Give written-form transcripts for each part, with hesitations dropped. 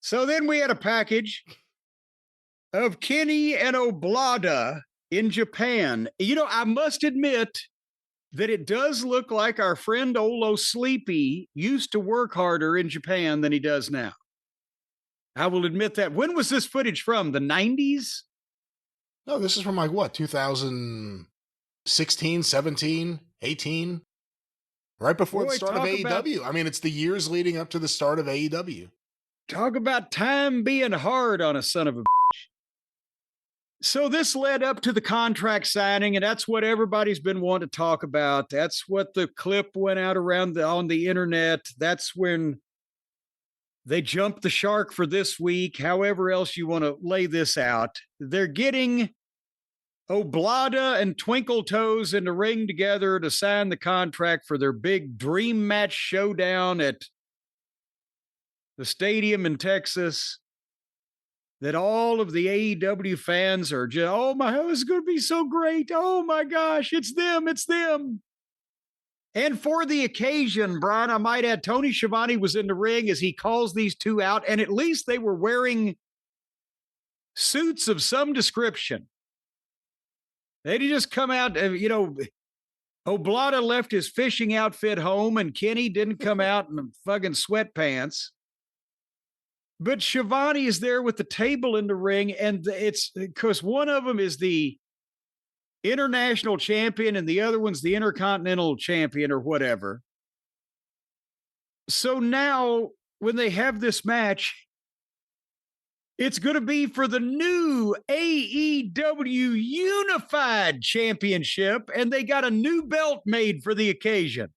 So then we had a package of Kenny and Oblada in Japan. You know, I must admit that it does look like our friend Olo Sleepy used to work harder in Japan than he does now. I will admit that. When was this footage from? The 90s? No, this is from like what, 2016, 17, 18? Right before the start of AEW. I mean, it's the years leading up to the start of AEW. Talk about time being hard on a son of a bitch. So this led up to the contract signing, and that's what everybody's been wanting to talk about. That's what the clip went out around on the internet. That's when they jumped the shark for this week. However else you want to lay this out. They're getting Oblada and Twinkle Toes in the ring together to sign the contract for their big dream match showdown at the stadium in Texas. That all of the AEW fans are just, oh my, it's going to be so great. Oh my gosh, it's them, it's them. And for the occasion, Brian, I might add, Tony Schiavone was in the ring as he calls these two out, and at least they were wearing suits of some description. They didn't just come out, Oblada left his fishing outfit home, and Kenny didn't come out in fucking sweatpants. But Schiavone is there with the table in the ring, and it's because one of them is the international champion and the other one's the intercontinental champion or whatever. So now when they have this match, it's going to be for the new AEW Unified Championship, and they got a new belt made for the occasion.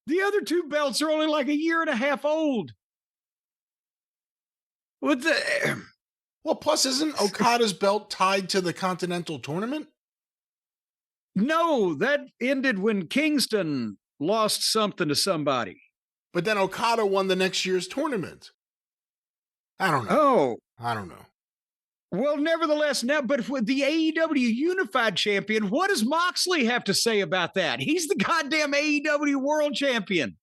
The other two belts are only like a year and a half old. Well, plus isn't Okada's belt tied to the Continental Tournament? No, that ended when Kingston lost something to somebody. But then Okada won the next year's tournament. I don't know. Oh. I don't know. Well, nevertheless, now, but with the AEW Unified Champion, what does Moxley have to say about that? He's the goddamn AEW World Champion.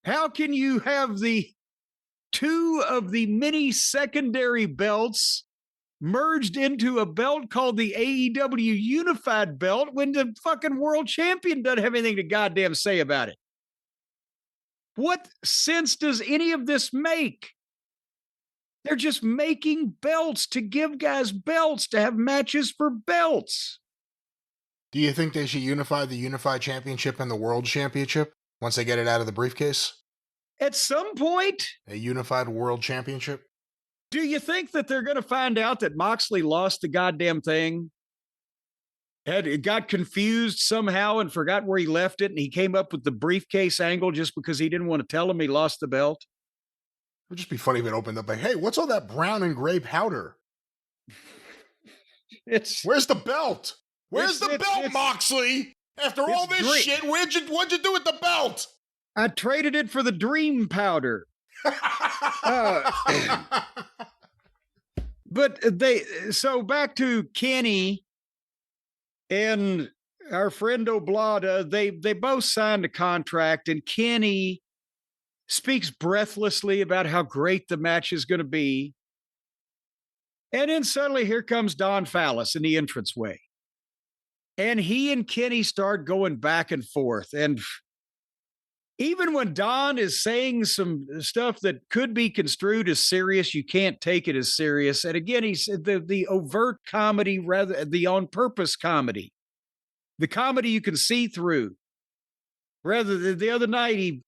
How can you have the two of the many secondary belts merged into a belt called the AEW Unified Belt when the fucking world champion doesn't have anything to goddamn say about it? What sense does any of this make? They're just making belts to give guys belts to have matches for belts. Do you think they should unify the Unified Championship and the World Championship once they get it out of the briefcase? At some point. A unified World Championship? Do you think that they're going to find out that Moxley lost the goddamn thing? It got confused somehow and forgot where he left it, and he came up with the briefcase angle just because he didn't want to tell him he lost the belt? It would just be funny if it opened up like, hey, what's all that brown and gray powder? Where's the belt? Where's the belt, Moxley? After all this shit, what'd you do with the belt? I traded it for the dream powder. But so back to Kenny and our friend Oblada, they both signed a contract, and Kenny speaks breathlessly about how great the match is going to be. And then suddenly here comes Don Fallis in the entranceway. And he and Kenny start going back and forth. And even when Don is saying some stuff that could be construed as serious, you can't take it as serious. And again, he's the overt comedy, rather the on-purpose comedy, the comedy you can see through. Rather than the other night, he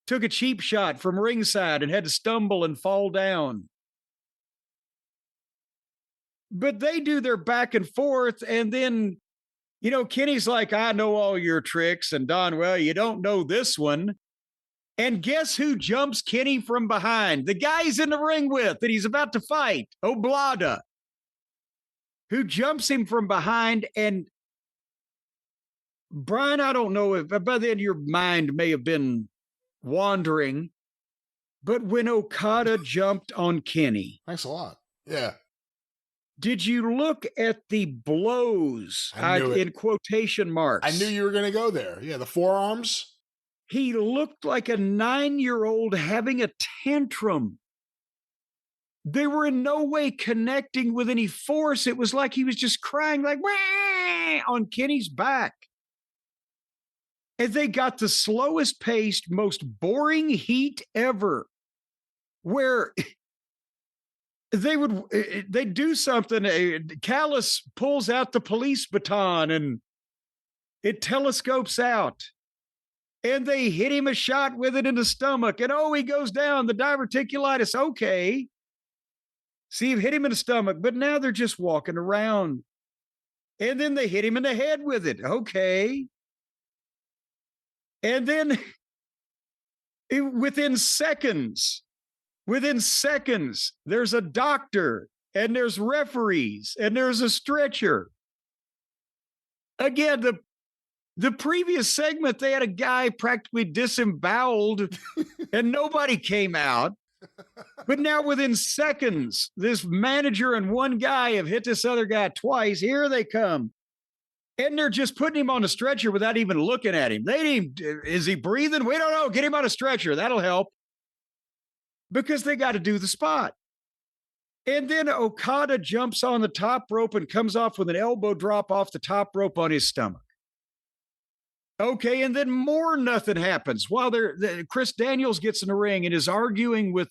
took a cheap shot from ringside and had to stumble and fall down. But they do their back and forth, and then, Kenny's like, I know all your tricks, and Don, well, you don't know this one. And guess who jumps Kenny from behind? The guy he's in the ring with that he's about to fight, Oblada, who jumps him from behind. And Brian, I don't know if by then your mind may have been wandering, but when Okada jumped on Kenny. Thanks a lot. Yeah. Did you look at the blows in quotation marks? I knew you were going to go there. Yeah, the forearms. He looked like a 9-year-old having a tantrum. They were in no way connecting with any force. It was like he was just crying like, wah, on Kenny's back. And they got the slowest paced, most boring heat ever, where they'd do something. Callis pulls out the police baton and it telescopes out. And they hit him a shot with it in the stomach. And he goes down. The diverticulitis. Okay. See, you hit him in the stomach, but now they're just walking around. And then they hit him in the head with it. Okay. And then within seconds, there's a doctor and there's referees and there's a stretcher. Again, the previous segment, they had a guy practically disemboweled and nobody came out. But now within seconds, this manager and one guy have hit this other guy twice. Here they come. And they're just putting him on a stretcher without even looking at him. Is he breathing? We don't know. Get him on a stretcher. That'll help. Because they got to do the spot. And then Okada jumps on the top rope and comes off with an elbow drop off the top rope on his stomach. Okay, and then more nothing happens. While Chris Daniels gets in the ring and is arguing with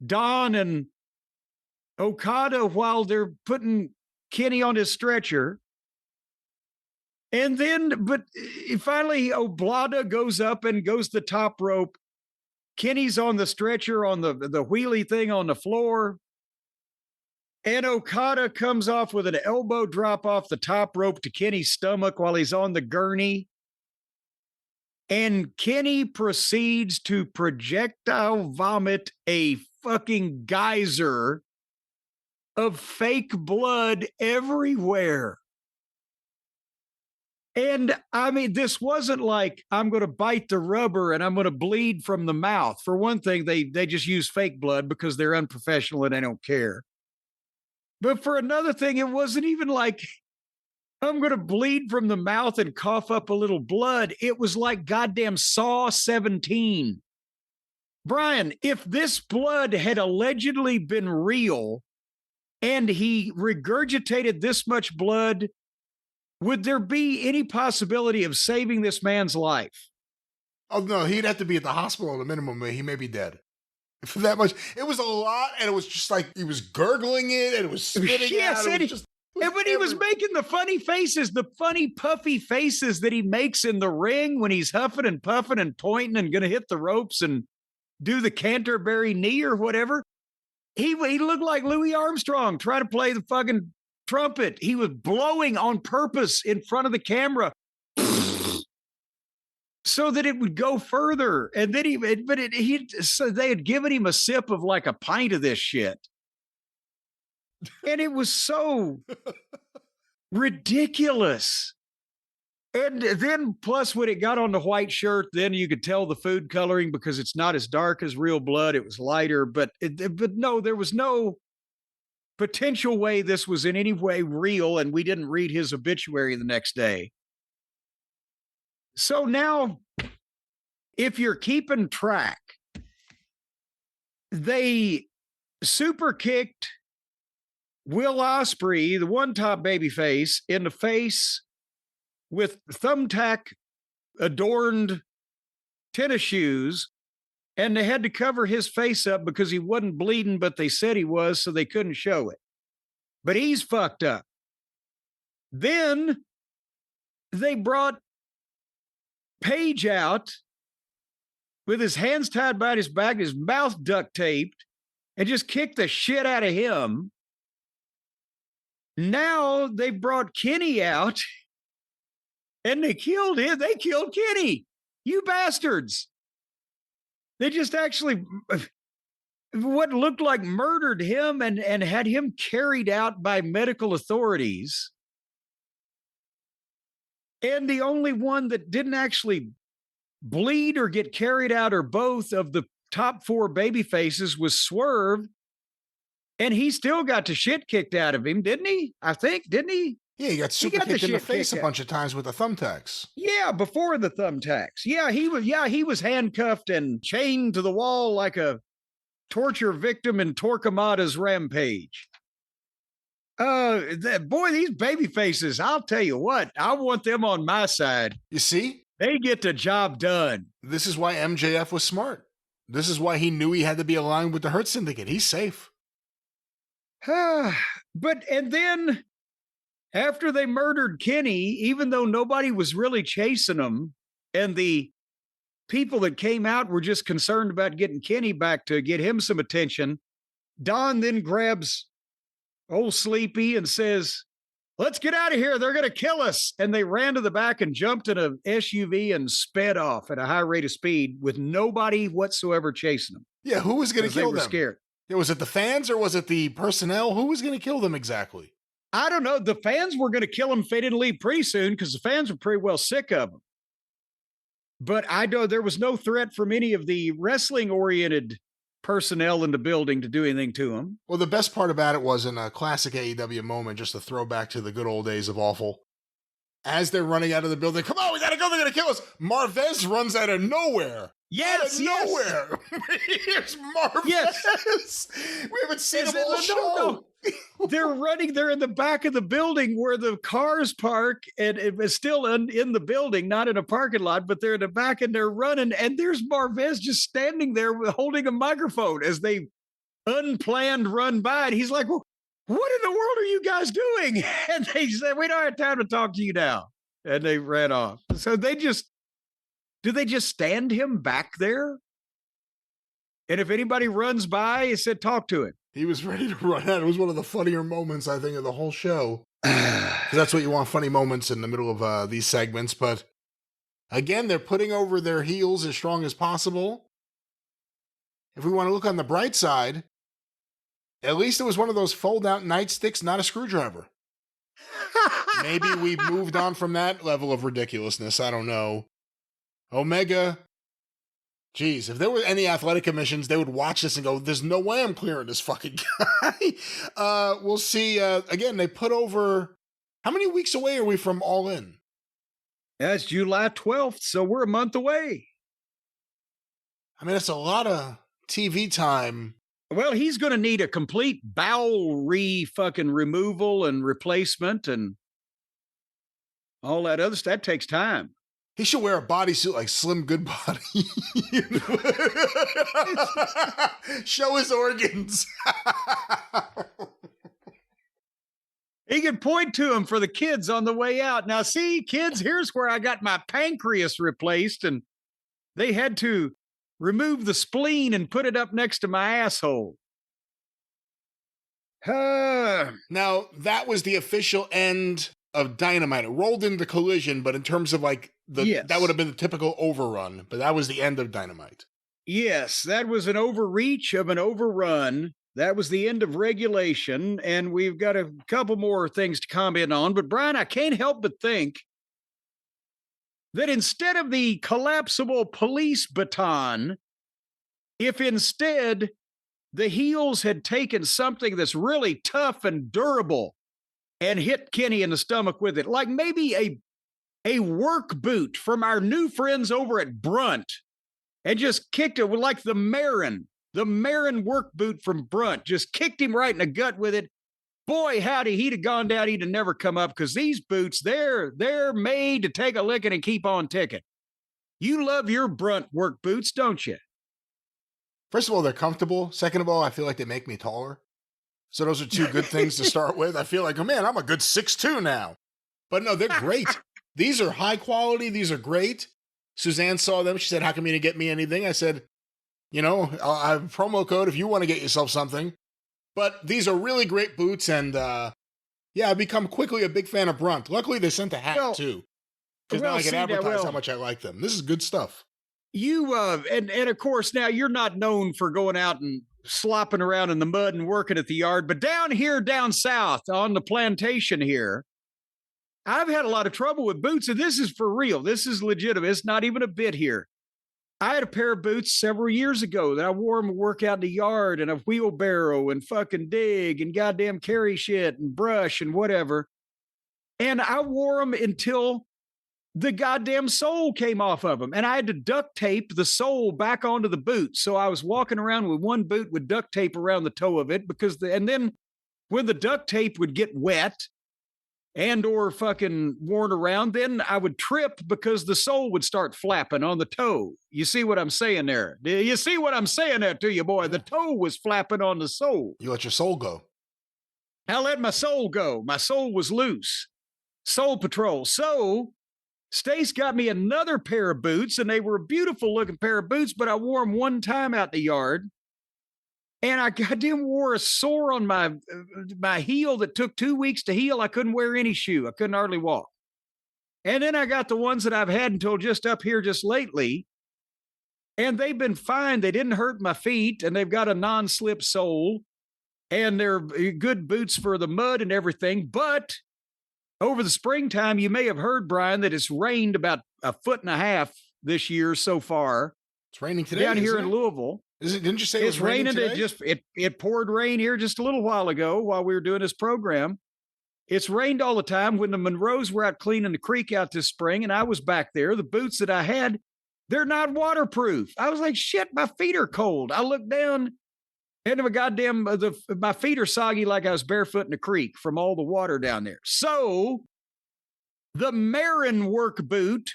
Don and Okada while they're putting Kenny on his stretcher. And then, but finally, Oblada goes up and goes the top rope. Kenny's on the stretcher on the wheelie thing on the floor. And Okada comes off with an elbow drop off the top rope to Kenny's stomach while he's on the gurney. And Kenny proceeds to projectile vomit a fucking geyser of fake blood everywhere. And I mean, this wasn't like I'm going to bite the rubber and I'm going to bleed from the mouth. For one thing, they just use fake blood because they're unprofessional and they don't care. But for another thing, it wasn't even like I'm going to bleed from the mouth and cough up a little blood. It was like goddamn Saw 17. Brian, if this blood had allegedly been real and he regurgitated this much blood, would there be any possibility of saving this man's life? Oh, no, he'd have to be at the hospital at a minimum. He may be dead. For that much. It was a lot, and it was just like he was gurgling it, and it was spitting out. But he was making the funny faces, the funny puffy faces that he makes in the ring when he's huffing and puffing and pointing and going to hit the ropes and do the Canterbury knee or whatever. He looked like Louis Armstrong trying to play the fucking trumpet. He was blowing on purpose in front of the camera so that it would go further. And then so they had given him a sip of like a pint of this shit. And it was so ridiculous. And then plus when it got on the white shirt, then you could tell the food coloring because it's not as dark as real blood. It was lighter, but no, there was no potential way this was in any way real, and we didn't read his obituary the next day. So now, if you're keeping track, they super kicked Will Ospreay, the one top babyface, in the face with thumbtack adorned tennis shoes. And they had to cover his face up because he wasn't bleeding, but they said he was, so they couldn't show it. But he's fucked up. Then they brought Page out with his hands tied behind his back, his mouth duct taped, and just kicked the shit out of him. Now they brought Kenny out and they killed him. They killed Kenny. You bastards. They just actually, what looked like murdered him and had him carried out by medical authorities. And the only one that didn't actually bleed or get carried out or both of the top four baby faces was Swerve. And he still got the shit kicked out of him, didn't he? I think, didn't he? Yeah, he got super kicked in the face a bunch of times with the thumbtacks. Yeah, before the thumbtacks. Yeah, he was handcuffed and chained to the wall like a torture victim in Torquemada's rampage. Boy, these baby faces, I'll tell you what, I want them on my side. You see? They get the job done. This is why MJF was smart. This is why he knew he had to be aligned with the Hurt Syndicate. He's safe. And then after they murdered Kenny, even though nobody was really chasing them, and the people that came out were just concerned about getting Kenny back to get him some attention, Don then grabs old Sleepy and says, "Let's get out of here. They're going to kill us." And they ran to the back and jumped in an SUV and sped off at a high rate of speed with nobody whatsoever chasing them. Yeah, who was going to kill them? They were scared. Yeah, was it the fans or was it the personnel? Who was going to kill them exactly? I don't know. The fans were going to kill them if they didn't leave pretty soon because the fans were pretty well sick of them. But I know there was no threat from any of the wrestling-oriented personnel in the building to do anything to them. Well, the best part about it was in a classic AEW moment, just a throwback to the good old days of Awful. As they're running out of the building, come on, we got to go, they're going to kill us. Marvez runs out of nowhere. Yes, nowhere. Here's Marvez. Yes. We haven't seen him all show. No. They're running. They're in the back of the building where the cars park, and it was still in the building, not in a parking lot, but they're in the back and they're running. And there's Marvez just standing there holding a microphone as they unplanned run by. And he's like, "Well, what in the world are you guys doing?" And they said, "We don't have time to talk to you now." And they ran off. So do they just stand him back there? And if anybody runs by, he said, "Talk to him." He was ready to run out. It was one of the funnier moments, I think, of the whole show. That's what you want, funny moments in the middle of these segments. But again, they're putting over their heels as strong as possible. If we want to look on the bright side, at least it was one of those fold-out nightsticks, not a screwdriver. Maybe we've moved on from that level of ridiculousness. I don't know. Omega, geez, if there were any athletic commissions, they would watch this and go, "There's no way I'm clearing this fucking guy." We'll see. Again, they put over, how many weeks away are we from All In? That's July 12th, so we're a month away. I mean, it's a lot of TV time. Well, he's going to need a complete bowel fucking removal and replacement and all that other stuff. That takes time. He should wear a bodysuit like Slim Goodbody. Show his organs. He can point to him for the kids on the way out. Now, see, kids, here's where I got my pancreas replaced, and they had to remove the spleen and put it up next to my asshole. Now, that was the official end of Dynamite. It rolled into Collision, but in terms of like that would have been the typical overrun, but that was the end of Dynamite. Yes, that was an overreach of an overrun. That was the end of regulation, and we've got a couple more things to comment on. But Brian, I can't help but think that instead of the collapsible police baton, if instead the heels had taken something that's really tough and durable and hit Kenny in the stomach with it, like maybe a work boot from our new friends over at Brunt, and just kicked it like the Marin work boot from Brunt, just kicked him right in the gut with it. Boy, howdy, he'd have gone down, he'd have never come up, because these boots, they're made to take a licking and keep on ticking. You love your Brunt work boots, don't you? First of all, they're comfortable. Second of all, I feel like they make me taller. So those are two good things to start with. I feel like, oh man, I'm a good 6'2" now. But no, they're great. These are high quality. These are great. Suzanne saw them. She said, "How come you didn't get me anything?" I said, I have a promo code if you want to get yourself something. But these are really great boots. And I've become quickly a big fan of Brunt. Luckily, they sent a hat too. Because now I can advertise how much I like them. This is good stuff. You, and of course, now you're not known for going out and slopping around in the mud and working at the yard. But down south on the plantation here, I've had a lot of trouble with boots, and this is for real. This is legitimate. It's not even a bit here. I had a pair of boots several years ago that I wore them to work out in the yard and a wheelbarrow and fucking dig and goddamn carry shit and brush and whatever. And I wore them until the goddamn sole came off of them. And I had to duct tape the sole back onto the boot. So I was walking around with one boot with duct tape around the toe of it and then when the duct tape would get wet and or fucking worn around, then I would trip because the sole would start flapping on the toe. You see what I'm saying there? Do you see what I'm saying there to you, boy? The toe was flapping on the sole. You let your soul go. I let my soul go. My soul was loose. Soul Patrol. So Stace got me another pair of boots, and they were a beautiful looking pair of boots, but I wore them one time out in the yard. And I goddamn wore a sore on my heel that took 2 weeks to heal. I couldn't wear any shoe. I couldn't hardly walk. And then I got the ones that I've had until just up here just lately. And they've been fine. They didn't hurt my feet, and they've got a non-slip sole. And they're good boots for the mud and everything. But over the springtime, you may have heard, Brian, that it's rained about 1.5 feet this year so far. It's raining today down here in Louisville. Didn't you say it was raining today? It poured rain here just a little while ago while we were doing this program. It's rained all the time. When the Monroes were out cleaning the creek out this spring and I was back there, the boots that I had, they're not waterproof. I was like, shit, my feet are cold. I looked down and my feet are soggy like I was barefoot in the creek from all the water down there. So the Marin work boot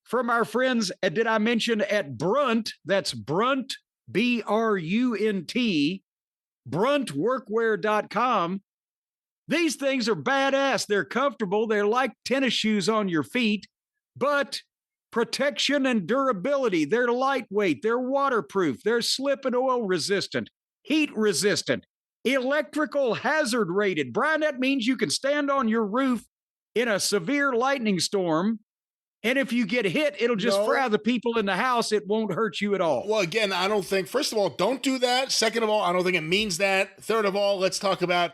from our friends, did I mention at Brunt? That's Brunt, BRUNT, bruntworkwear.com. These things are badass. They're comfortable. They're like tennis shoes on your feet, but protection and durability. They're lightweight. They're waterproof. They're slip and oil resistant, heat resistant, electrical hazard rated. Brian, that means you can stand on your roof in a severe lightning storm. And if you get hit, it'll just fry the people in the house. It won't hurt you at all. Well, again, I don't think, first of all, don't do that. Second of all, I don't think it means that. Third of all, let's talk about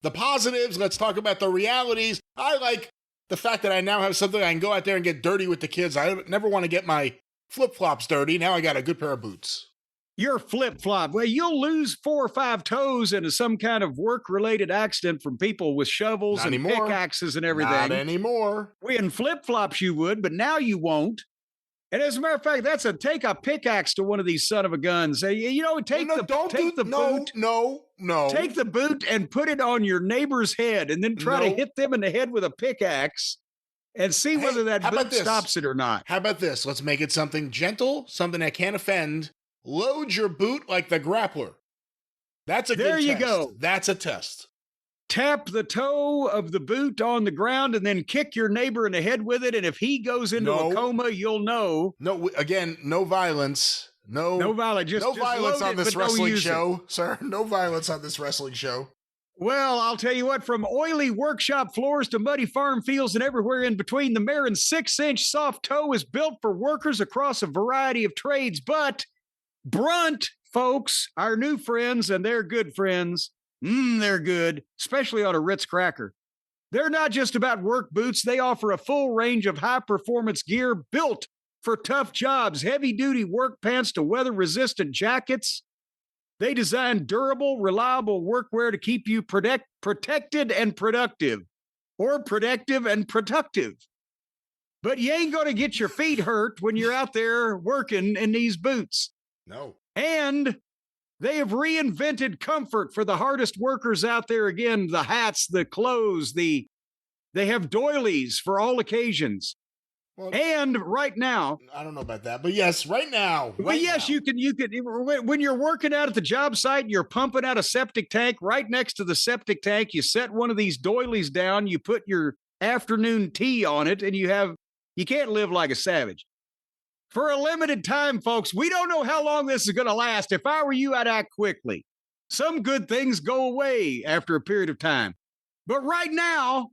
the positives. Let's talk about the realities. I like the fact that I now have something I can go out there and get dirty with the kids. I never want to get my flip-flops dirty. Now I got a good pair of boots. Your flip-flop. Well, you'll lose 4 or 5 toes into some kind of work-related accident from people with shovels Not and anymore. pickaxes and everything. Not anymore. In flip-flops you would, but now you won't. And as a matter of fact, take a pickaxe to one of these son of a guns. Take the boot. No. Take the boot and put it on your neighbor's head and then try to hit them in the head with a pickaxe and see whether that boot stops it or not. How about this? Let's make it something gentle, something that can't offend. Load your boot like the grappler. That's a good test. There you go. That's a test. Tap the toe of the boot on the ground and then kick your neighbor in the head with it. And if he goes into a coma, you'll know. No, again, no violence. No violence. No violence on this wrestling show, sir. No violence on this wrestling show. Well, I'll tell you what, from oily workshop floors to muddy farm fields and everywhere in between, the Marin 6-inch soft toe is built for workers across a variety of trades. But Brunt, folks, our new friends, and they're good friends. They're good, especially on a Ritz cracker. They're not just about work boots. They offer a full range of high-performance gear built for tough jobs, heavy-duty work pants to weather-resistant jackets. They design durable, reliable workwear to keep you protected and productive, or protective and productive. But you ain't going to get your feet hurt when you're out there working in these boots. No. And they have reinvented comfort for the hardest workers out there. Again, the hats, the clothes, they have doilies for all occasions. Well, and right now, I don't know about that, but yes, right now. You can, when you're working out at the job site and you're pumping out a septic tank, right next to the septic tank, you set one of these doilies down, you put your afternoon tea on it, and you can't live like a savage. For a limited time, folks, we don't know how long this is going to last. If I were you, I'd act quickly. Some good things go away after a period of time. But right now,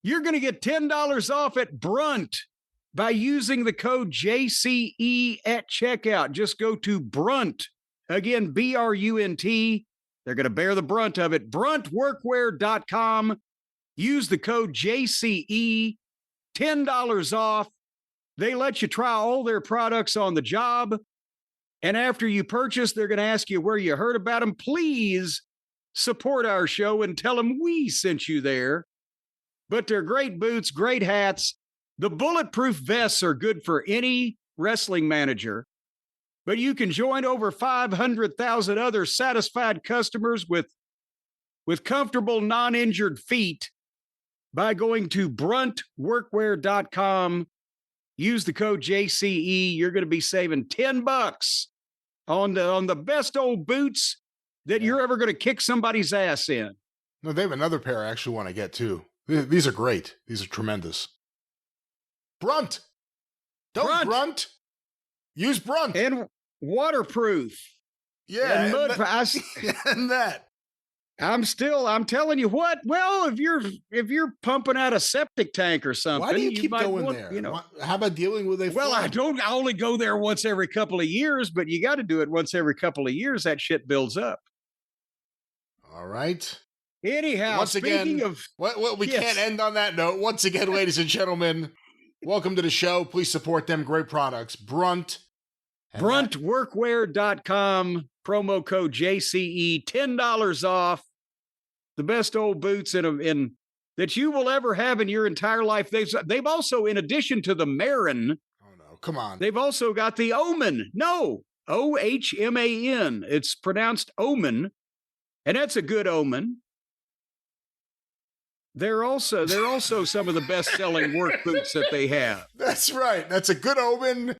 you're going to get $10 off at Brunt by using the code JCE at checkout. Just go to Brunt. Again, BRUNT. They're going to bear the brunt of it. BruntWorkwear.com. Use the code JCE. $10 off. They let you try all their products on the job. And after you purchase, they're going to ask you where you heard about them. Please support our show and tell them we sent you there. But they're great boots, great hats. The bulletproof vests are good for any wrestling manager, but you can join over 500,000 other satisfied customers with comfortable, non-injured feet by going to bruntworkwear.com. Use the code JCE. You're going to be saving $10 on the best old boots that you're ever going to kick somebody's ass in. No, they have another pair I actually want to get too. These are great. These are tremendous. Brunt. Don't Brunt. Use Brunt. And waterproof. Yeah. And mud. And that. I'm telling you what. Well, if you're pumping out a septic tank or something, why do you keep going there? You know, how about dealing with a? Well, I only go there once every couple of years, but you got to do it once every couple of years. That shit builds up. All right. Anyhow, once again, we can't end on that note. Once again, ladies and gentlemen, welcome to the show. Please support them. Great products. Brunt. Bruntworkwear.com, promo code JCE, $10 off. The best old boots in that you will ever have in your entire life. They've also, in addition to the Marin. Oh no, come on. They've also got the Omen. No, OHMAN. It's pronounced Omen, and that's a good omen. They're also some of the best-selling work boots that they have. That's right. That's a good omen.